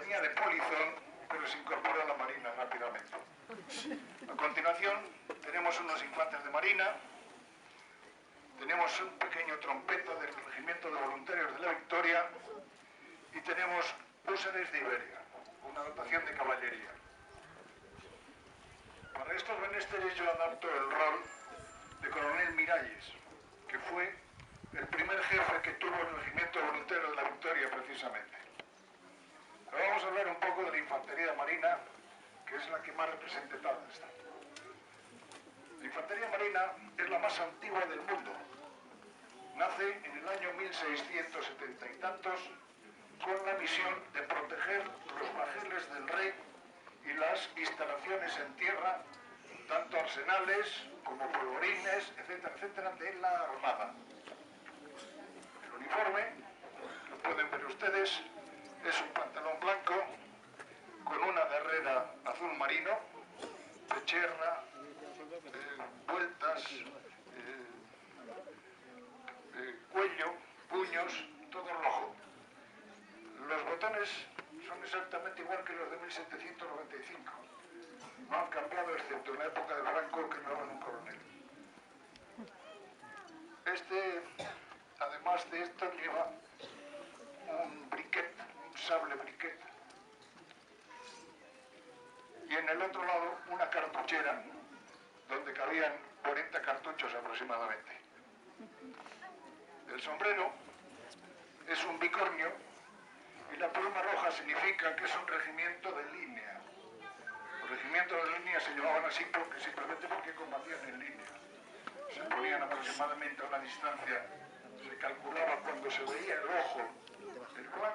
venía de polizón, pero se incorporó a la Marina rápidamente. A continuación, tenemos unos infantes de Marina, tenemos un pequeño trompeta del Regimiento de Voluntarios de la Victoria y tenemos húsares de Iberia, una dotación de caballería. Para estos menesteres yo adapto el rol de coronel Miralles, que fue el primer jefe que tuvo el Regimiento de Voluntarios de la Victoria precisamente. Pero vamos a hablar un poco de la infantería marina, que es la que más representada está. La infantería marina es la más antigua del mundo. Nace en el año 1670 y tantos con la misión de proteger los bajeles del rey y las instalaciones en tierra, tanto arsenales como polvorines, etcétera, etcétera, de la Armada. El uniforme, lo pueden ver ustedes, es un pantalón blanco con una guerrera azul marino, pecherra, vueltas, cuello, puños, todo rojo. Los botones son exactamente igual que los de 1795. No han cambiado excepto en la época de Franco, que no era un coronel. Además de esto, lleva un briquet, un sable briquet. Y en el otro lado una cartuchera donde cabían 40 cartuchos aproximadamente. El sombrero es un bicornio y la pluma roja significa que es un regimiento de línea. Los regimientos de línea se llamaban así simplemente porque combatían en línea. Se ponían aproximadamente a una distancia, se calculaba cuando se veía el ojo, el blanco